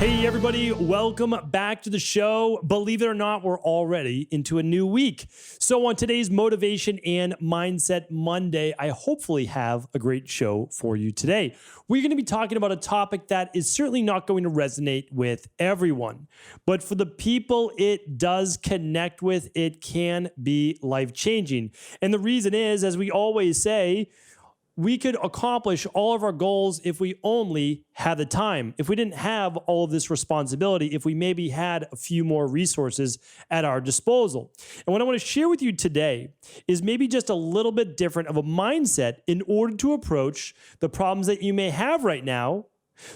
Hey, everybody, welcome back to the show. Believe it or not, we're already into a new week. So on today's Motivation and Mindset Monday, I hopefully have a great show for you today. We're going to be talking about a topic that is certainly not going to resonate with everyone, but for the people it does connect with, it can be life-changing. And the reason is, as we always say, we could accomplish all of our goals if we only had the time, if we didn't have all of this responsibility, if we maybe had a few more resources at our disposal. And what I want to share with you today is maybe just a little bit different of a mindset in order to approach the problems that you may have right now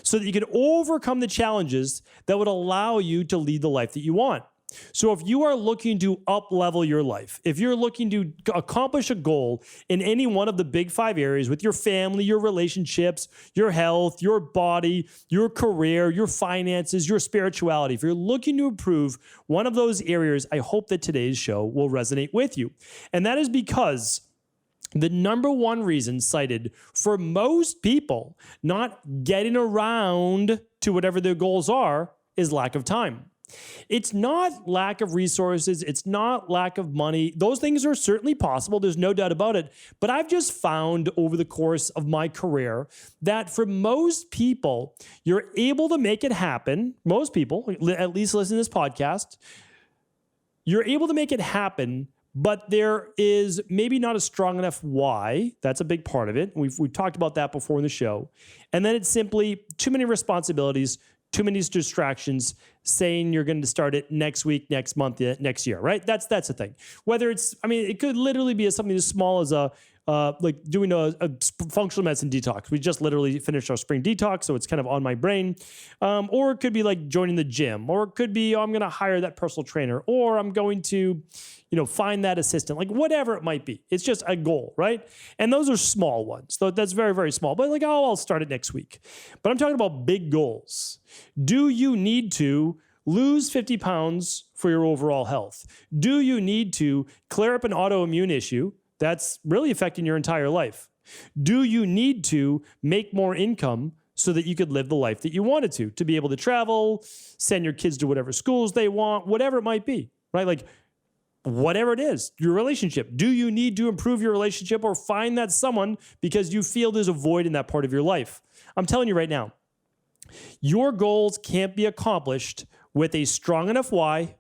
so that you can overcome the challenges that would allow you to lead the life that you want. So if you are looking to up-level your life, if you're looking to accomplish a goal in any one of the big 5 areas with your family, your relationships, your health, your body, your career, your finances, your spirituality, if you're looking to improve one of those areas, I hope that today's show will resonate with you. And that is because the number one reason cited for most people not getting around to whatever their goals are is lack of time. It's not lack of resources. It's not lack of money. Those things are certainly possible. There's no doubt about it. But I've just found over the course of my career that for most people, you're able to make it happen. Most people, at least listen to this podcast, you're able to make it happen, but there is maybe not a strong enough why. That's a big part of it. We've talked about that before in the show. And then it's simply too many responsibilities, too many distractions, saying you're going to start it next week, next month, next year, right? That's the thing. Whether it's, it could literally be something as small as like doing a functional medicine detox. We just literally finished our spring detox, so it's kind of on my brain. Or it could be like joining the gym, or it could be, I'm going to hire that personal trainer, or I'm going to, find that assistant, like whatever it might be. It's just a goal, right? And those are small ones. So that's very, very small. But like, I'll start it next week. But I'm talking about big goals. Do you need to lose 50 pounds for your overall health? Do you need to clear up an autoimmune issue that's really affecting your entire life? Do you need to make more income so that you could live the life that you wanted to be able to travel, send your kids to whatever schools they want, whatever it might be, right? Like whatever it is, your relationship. Do you need to improve your relationship or find that someone because you feel there's a void in that part of your life? I'm telling you right now, your goals can't be accomplished with a strong enough why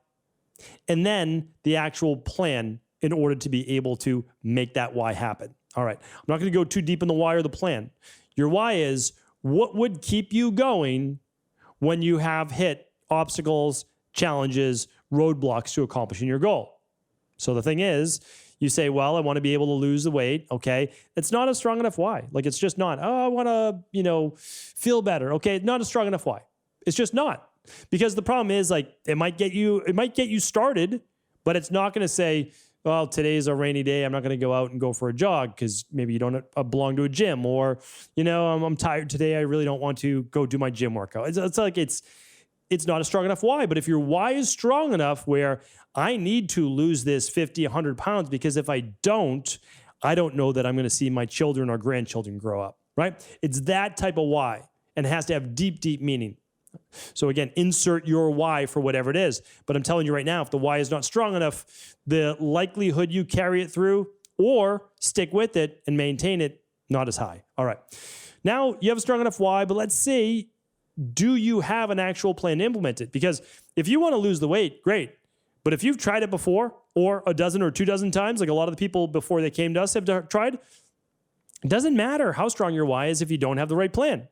and then the actual plan in order to be able to make that why happen. All right, I'm not going to go too deep in the why or the plan. Your why is what would keep you going when you have hit obstacles, challenges, roadblocks to accomplishing your goal. So the thing is, you say, well, I want to be able to lose the weight. Okay. It's not a strong enough why. Like, it's just not, I want to, feel better. Okay. Not a strong enough why. It's just not. Because the problem is, like, it might get you started, but it's not going to say, well, today's a rainy day, I'm not going to go out and go for a jog because maybe you don't belong to a gym, or, I'm tired today, I really don't want to go do my gym workout. It's like it's not a strong enough why. But if your why is strong enough where I need to lose this 50, 100 pounds because if I don't know that I'm going to see my children or grandchildren grow up, right? It's that type of why, and it has to have deep, deep meaning. So again, insert your why for whatever it is. But I'm telling you right now, if the why is not strong enough, the likelihood you carry it through or stick with it and maintain it, not as high. All right. Now you have a strong enough why, but let's see, do you have an actual plan to implement it? Because if you want to lose the weight, great. But if you've tried it before, or a dozen or 2 dozen times, like a lot of the people before they came to us have tried, it doesn't matter how strong your why is if you don't have the right plan.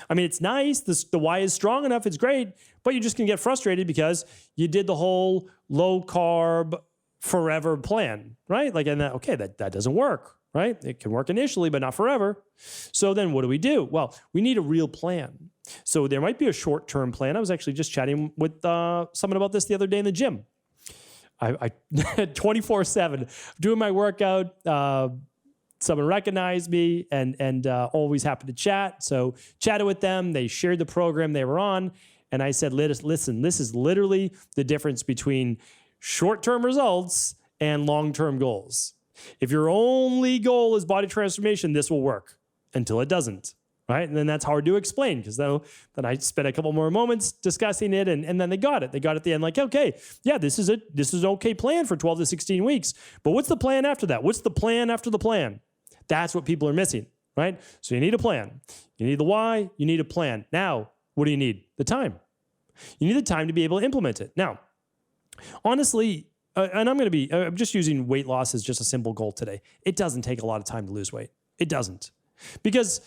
It's nice. The why is strong enough. It's great, but you're just going to get frustrated because you did the whole low carb forever plan, right? Like, and that doesn't work, right? It can work initially, but not forever. So then what do? Well, we need a real plan. So there might be a short-term plan. I was actually just chatting with someone about this the other day in the gym. I 24/7 doing my workout. Someone recognized me and always happy to chat. So chatted with them. They shared the program they were on. And I said, listen, this is literally the difference between short-term results and long-term goals. If your only goal is body transformation, this will work until it doesn't. right? And then that's hard to explain because then I spent a couple more moments discussing it and then they got it. They got it at the end like, okay, yeah, this is an okay plan for 12 to 16 weeks. But what's the plan after that? What's the plan after the plan? That's what people are missing, right? So you need a plan. You need the why, you need a plan. Now, what do you need? The time. You need the time to be able to implement it. Now, honestly, and I'm just using weight loss as just a simple goal today. It doesn't take a lot of time to lose weight. It doesn't. Because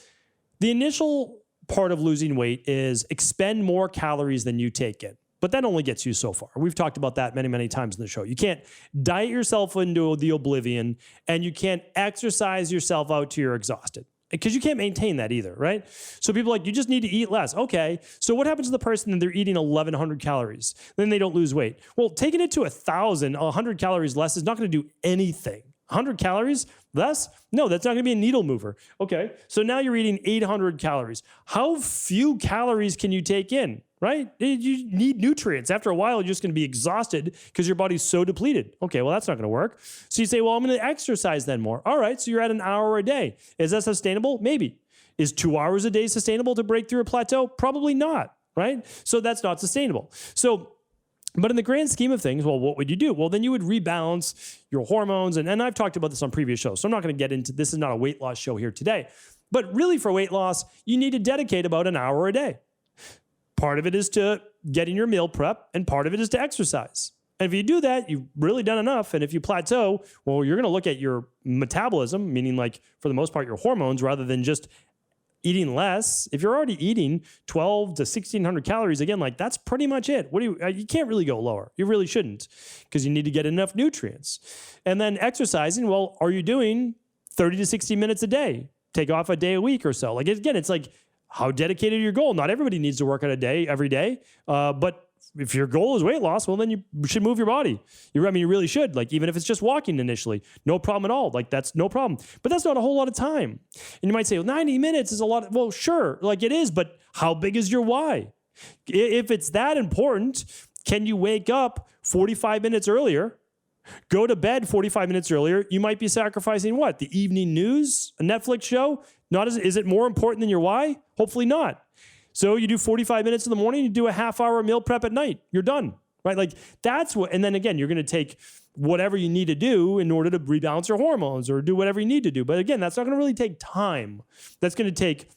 the initial part of losing weight is expend more calories than you take in. But that only gets you so far. We've talked about that many, many times in the show. You can't diet yourself into the oblivion, and you can't exercise yourself out till you're exhausted. Because you can't maintain that either, right? So people are like, you just need to eat less. Okay, so what happens to the person that they're eating 1,100 calories? Then they don't lose weight. Well, taking it to 100 calories less is not going to do anything. 100 calories less? No, that's not going to be a needle mover. Okay, so now you're eating 800 calories. How few calories can you take in, right? You need nutrients. After a while, you're just going to be exhausted because your body's so depleted. Okay, well, that's not going to work. So you say, well, I'm going to exercise then more. All right, so you're at an hour a day. Is that sustainable? Maybe. Is 2 hours a day sustainable to break through a plateau? Probably not, right? So that's not sustainable. But in the grand scheme of things, well, what would you do? Well, then you would rebalance your hormones. And I've talked about this on previous shows, so I'm not going to get into this. Is not a weight loss show here today. But really for weight loss, you need to dedicate about an hour a day. Part of it is to getting your meal prep, and part of it is to exercise. And if you do that, you've really done enough. And if you plateau, well, you're going to look at your metabolism, meaning like for the most part, your hormones, rather than just eating less. If you're already eating 12 to 1,600 calories, again, like that's pretty much it. You can't really go lower. You really shouldn't, because you need to get enough nutrients. And then exercising, well, are you doing 30 to 60 minutes a day? Take off a day a week or so. Like again, it's like how dedicated your goal. Not everybody needs to work out a day every day, but if your goal is weight loss, well, then you should move your body. You really should. Like, even if it's just walking initially, no problem at all. Like, that's no problem. But that's not a whole lot of time. And you might say, well, 90 minutes is a lot. Well, sure, like it is, but how big is your why? If it's that important, can you wake up 45 minutes earlier, go to bed 45 minutes earlier? You might be sacrificing what? The evening news, a Netflix show? Is it more important than your why? Hopefully not. So you do 45 minutes in the morning, you do a half-hour meal prep at night. You're done, right? Like that's what, and then again, you're going to take whatever you need to do in order to rebalance your hormones or do whatever you need to do. But again, that's not going to really take time. That's going to take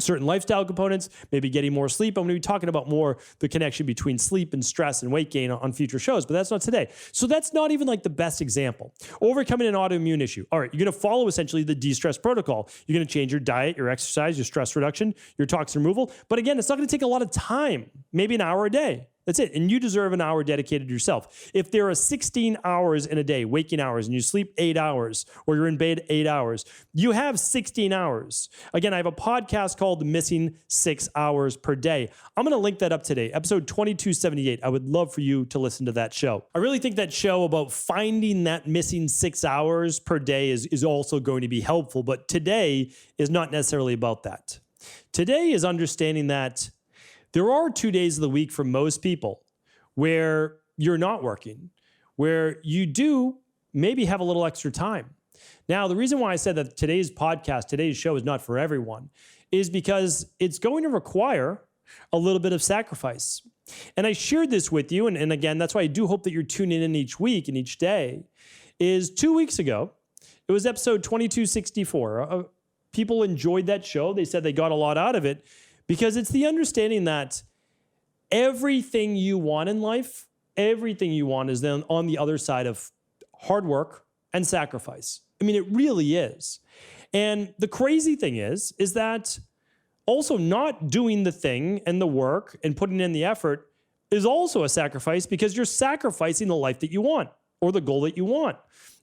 certain lifestyle components, maybe getting more sleep. I'm going to be talking about more the connection between sleep and stress and weight gain on future shows, but that's not today. So that's not even like the best example. Overcoming an autoimmune issue. All right, you're going to follow essentially the DeStress Protocol. You're going to change your diet, your exercise, your stress reduction, your toxin removal. But again, it's not going to take a lot of time, maybe an hour a day. That's it. And you deserve an hour dedicated to yourself. If there are 16 hours in a day, waking hours, and you sleep 8 hours, or you're in bed 8 hours, you have 16 hours. Again, I have a podcast called Missing 6 Hours Per Day. I'm going to link that up today, episode 2278. I would love for you to listen to that show. I really think that show about finding that missing 6 hours per day is also going to be helpful. But today is not necessarily about that. Today is understanding that there are 2 days of the week for most people where you're not working, where you do maybe have a little extra time. Now, the reason why I said that today's show is not for everyone is because it's going to require a little bit of sacrifice. And I shared this with you, and again, that's why I do hope that you're tuning in each week and each day, is 2 weeks ago, it was episode 2264. People enjoyed that show. They said they got a lot out of it, because it's the understanding that everything you want in life, everything you want is then on the other side of hard work and sacrifice. I mean, it really is. And the crazy thing is that also not doing the thing and the work and putting in the effort is also a sacrifice, because you're sacrificing the life that you want or the goal that you want.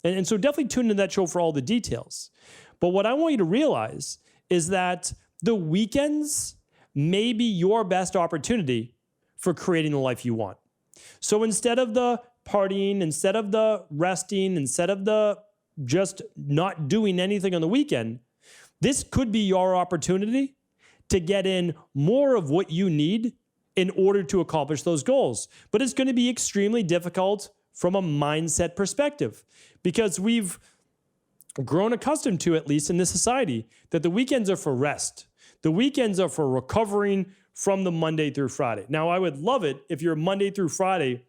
And so definitely tune into that show for all the details. But what I want you to realize is that the weekends may be your best opportunity for creating the life you want. So instead of the partying, instead of the resting, instead of the just not doing anything on the weekend, this could be your opportunity to get in more of what you need in order to accomplish those goals. But it's going to be extremely difficult from a mindset perspective, because we've grown accustomed to, at least in this society, that the weekends are for rest. The weekends are for recovering from the Monday through Friday. Now, I would love it if your Monday through Friday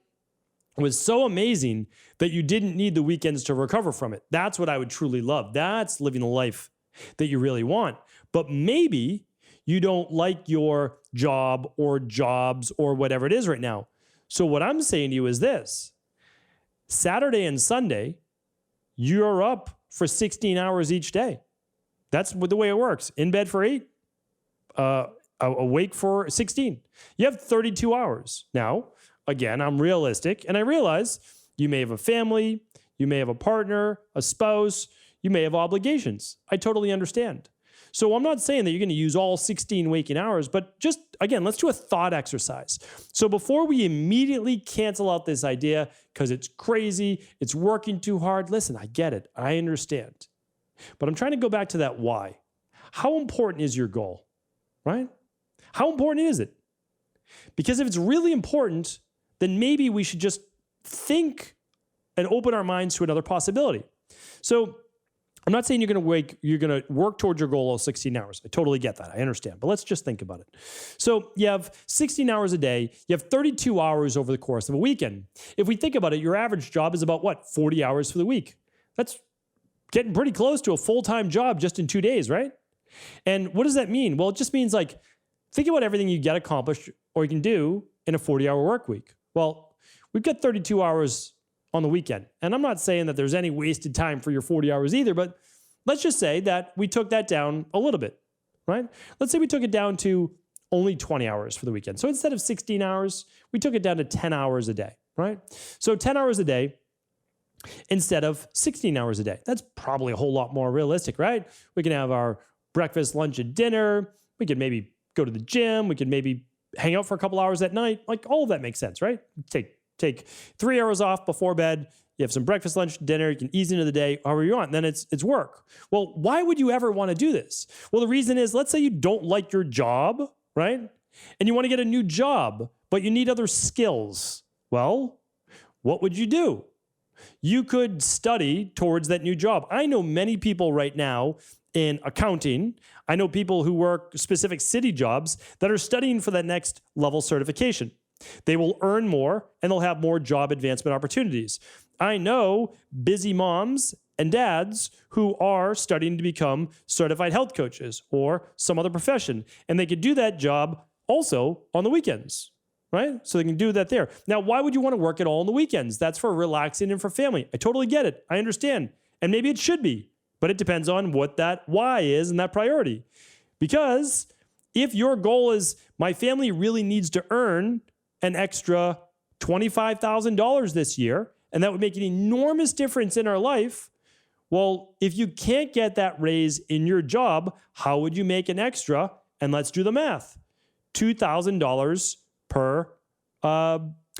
was so amazing that you didn't need the weekends to recover from it. That's what I would truly love. That's living the life that you really want. But maybe you don't like your job or jobs or whatever it is right now. So what I'm saying to you is this: Saturday and Sunday, you're up for 16 hours each day. That's the way it works. In bed for 8, awake for 16. You have 32 hours. Now, again, I'm realistic, and I realize you may have a family, you may have a partner, a spouse, you may have obligations. I totally understand. So I'm not saying that you're going to use all 16 waking hours, but just, again, let's do a thought exercise. So before we immediately cancel out this idea because it's crazy, it's working too hard, listen, I get it. I understand. But I'm trying to go back to that why. How important is your goal, right? How important is it? Because if it's really important, then maybe we should just think and open our minds to another possibility. So I'm not saying you're going to work towards your goal of 16 hours. I totally get that. I understand. But let's just think about it. So you have 16 hours a day. You have 32 hours over the course of a weekend. If we think about it, your average job is about what? 40 hours for the week. That's getting pretty close to a full-time job just in 2 days, right? And what does that mean? Well, it just means like, think about everything you get accomplished or you can do in a 40-hour work week. Well, we've got 32 hours on the weekend. And I'm not saying that there's any wasted time for your 40 hours either, but let's just say that we took that down a little bit, right? Let's say we took it down to only 20 hours for the weekend. So instead of 16 hours, we took it down to 10 hours a day, right? So 10 hours a day instead of 16 hours a day. That's probably a whole lot more realistic, right? We can have our breakfast, lunch, and dinner. We could maybe go to the gym. We could maybe hang out for a couple hours at night. Like all of that makes sense, right? Take 3 hours off before bed. You have some breakfast, lunch, dinner. You can ease into the day however you want. And then it's work. Well, why would you ever want to do this? Well, the reason is, let's say you don't like your job, right? And you want to get a new job, but you need other skills. Well, what would you do? You could study towards that new job. I know many people right now in accounting. I know people who work specific city jobs that are studying for that next level certification. They will earn more and they'll have more job advancement opportunities. I know busy moms and dads who are studying to become certified health coaches or some other profession, and they could do that job also on the weekends, right? So they can do that there. Now, why would you want to work at all on the weekends? That's for relaxing and for family. I totally get it. I understand. And maybe it should be, but it depends on what that why is and that priority. Because if your goal is, my family really needs to earn an extra $25,000 this year, and that would make an enormous difference in our life. Well, if you can't get that raise in your job, how would you make an extra? And let's do the math. $2,000 per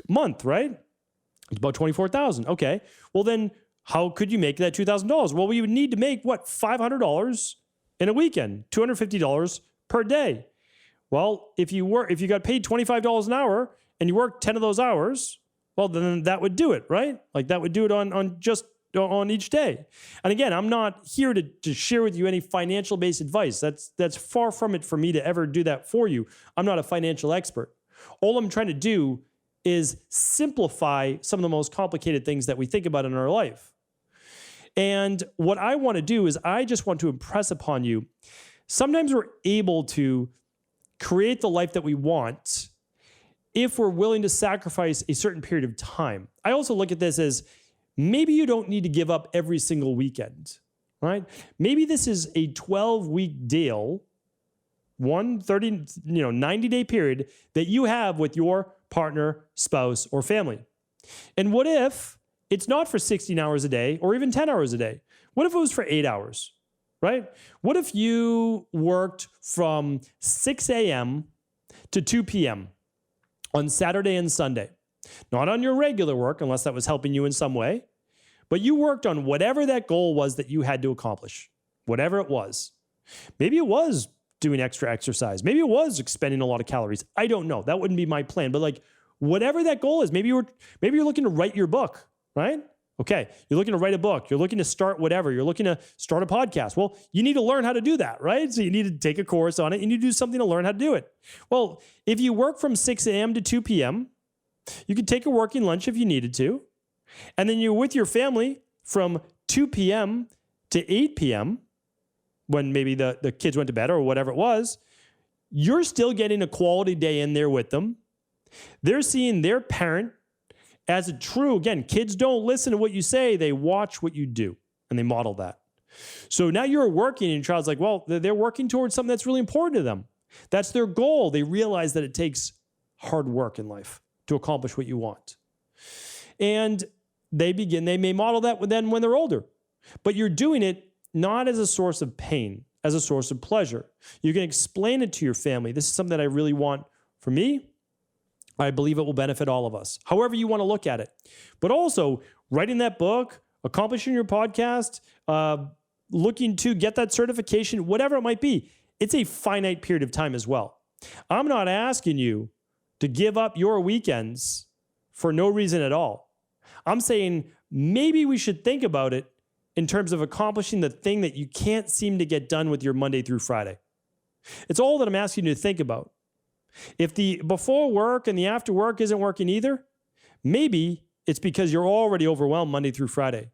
month, right? It's about $24,000. Okay. Well, then how could you make that $2,000? Well, we would need to make what? $500 in a weekend, $250 per day. Well, if you got paid $25 an hour and you work 10 of those hours, well, then that would do it, right? Like that would do it on each day. And again, I'm not here to share with you any financial-based advice. That's far from it for me to ever do that for you. I'm not a financial expert. All I'm trying to do is simplify some of the most complicated things that we think about in our life. And what I want to do is I just want to impress upon you, sometimes we're able to create the life that we want if we're willing to sacrifice a certain period of time. I also look at this as maybe you don't need to give up every single weekend, right? Maybe this is a 12-week deal, 90-day period that you have with your partner, spouse, or family. And what if it's not for 16 hours a day or even 10 hours a day? What if it was for 8 hours, right? What if you worked from 6 a.m. to 2 p.m. on Saturday and Sunday? Not on your regular work, unless that was helping you in some way, but you worked on whatever that goal was that you had to accomplish, whatever it was. Maybe it was doing extra exercise. Maybe it was expending a lot of calories. I don't know. That wouldn't be my plan. But like whatever that goal is, maybe you're looking to write your book, right? Okay, you're looking to write a book. You're looking to start whatever. You're looking to start a podcast. Well, you need to learn how to do that, right? So you need to take a course on it. You need to do something to learn how to do it. Well, if you work from 6 a.m. to 2 p.m., you could take a working lunch if you needed to. And then you're with your family from 2 p.m. to 8 p.m., when maybe the kids went to bed or whatever it was. You're still getting a quality day in there with them. They're seeing their parent as a true, again, kids don't listen to what you say, they watch what you do, and they model that. So now you're working, and your child's like, well, they're working towards something that's really important to them. That's their goal. They realize that it takes hard work in life to accomplish what you want. And they may model that then when they're older. But you're doing it not as a source of pain, as a source of pleasure. You can explain it to your family. This is something that I really want for me. I believe it will benefit all of us, however you want to look at it. But also, writing that book, accomplishing your podcast, looking to get that certification, whatever it might be, it's a finite period of time as well. I'm not asking you to give up your weekends for no reason at all. I'm saying maybe we should think about it in terms of accomplishing the thing that you can't seem to get done with your Monday through Friday. It's all that I'm asking you to think about. If the before work and the after work isn't working either, maybe it's because you're already overwhelmed Monday through Friday.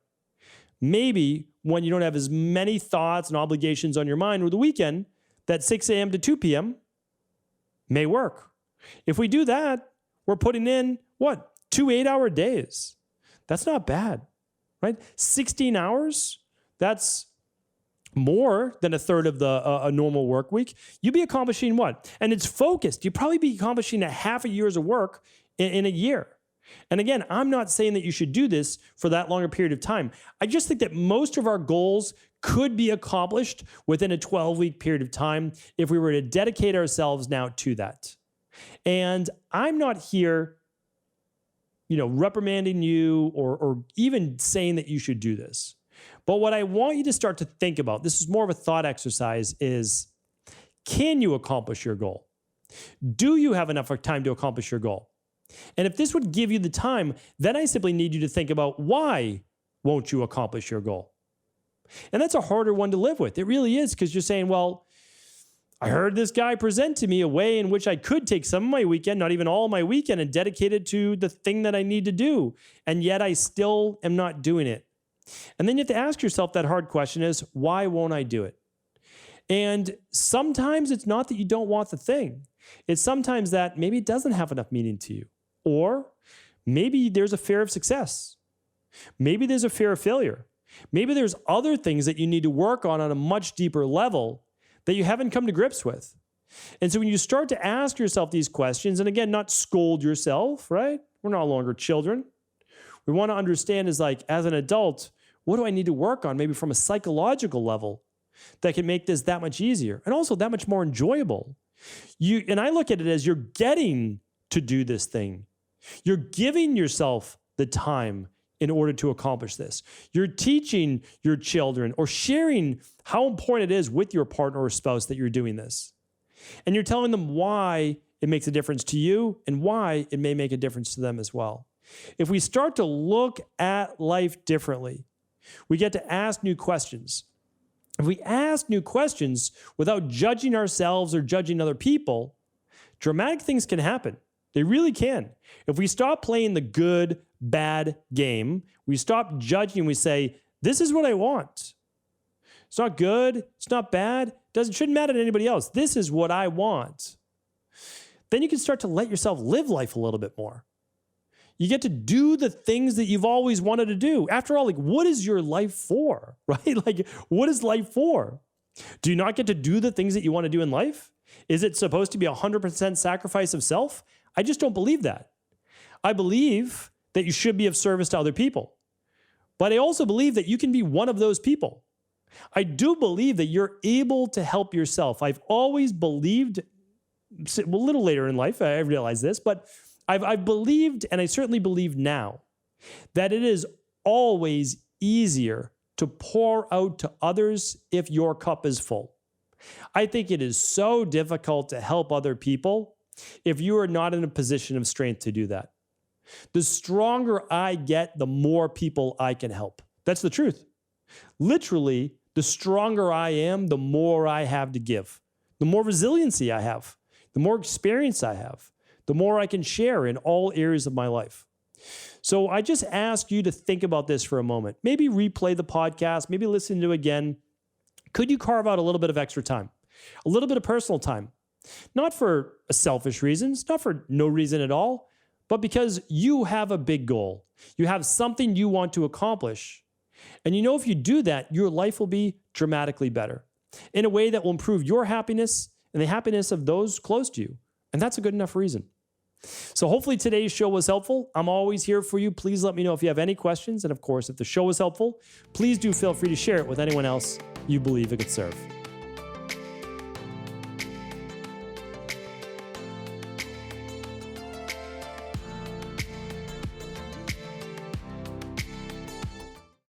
Maybe when you don't have as many thoughts and obligations on your mind with the weekend, that 6 a.m. to 2 p.m. may work. If we do that, we're putting in, 2 8-hour days. That's not bad, right? 16 hours, that's more than a third of a normal work week. You'd be accomplishing what? And it's focused. You'd probably be accomplishing a half a year's of work in a year. And again, I'm not saying that you should do this for that longer period of time. I just think that most of our goals could be accomplished within a 12-week period of time if we were to dedicate ourselves now to that. And I'm not here, reprimanding you or even saying that you should do this. But what I want you to start to think about, this is more of a thought exercise, is can you accomplish your goal? Do you have enough time to accomplish your goal? And if this would give you the time, then I simply need you to think about why won't you accomplish your goal? And that's a harder one to live with. It really is, because you're saying, well, I heard this guy present to me a way in which I could take some of my weekend, not even all of my weekend, and dedicate it to the thing that I need to do. And yet I still am not doing it. And then you have to ask yourself that hard question is, why won't I do it? And sometimes it's not that you don't want the thing. It's sometimes that maybe it doesn't have enough meaning to you. Or maybe there's a fear of success. Maybe there's a fear of failure. Maybe there's other things that you need to work on a much deeper level that you haven't come to grips with. And so when you start to ask yourself these questions, and again, not scold yourself, right? We're no longer children. We want to understand is like, as an adult, what do I need to work on maybe from a psychological level that can make this that much easier and also that much more enjoyable? And I look at it as you're getting to do this thing. You're giving yourself the time in order to accomplish this. You're teaching your children or sharing how important it is with your partner or spouse that you're doing this. And you're telling them why it makes a difference to you and why it may make a difference to them as well. If we start to look at life differently, we get to ask new questions. If we ask new questions without judging ourselves or judging other people, dramatic things can happen. They really can. If we stop playing the good, bad game, we stop judging, we say, this is what I want. It's not good, it's not bad, shouldn't matter to anybody else. This is what I want. Then you can start to let yourself live life a little bit more. You get to do the things that you've always wanted to do. After all, what is your life for, right? What is life for? Do you not get to do the things that you want to do in life? Is it supposed to be 100% sacrifice of self? I just don't believe that. I believe that you should be of service to other people. But I also believe that you can be one of those people. I do believe that you're able to help yourself. I've always believed, a little later in life, I realized this, but I've believed, and I certainly believe now, that it is always easier to pour out to others if your cup is full. I think it is so difficult to help other people if you are not in a position of strength to do that. The stronger I get, the more people I can help. That's the truth. Literally, the stronger I am, the more I have to give. The more resiliency I have, the more experience I have, the more I can share in all areas of my life. So I just ask you to think about this for a moment. Maybe replay the podcast, maybe listen to it again. Could you carve out a little bit of extra time? A little bit of personal time? Not for selfish reasons, not for no reason at all, but because you have a big goal. You have something you want to accomplish. And you know, if you do that, your life will be dramatically better in a way that will improve your happiness and the happiness of those close to you. And that's a good enough reason. So hopefully today's show was helpful. I'm always here for you. Please let me know if you have any questions. And of course, if the show was helpful, please do feel free to share it with anyone else you believe it could serve.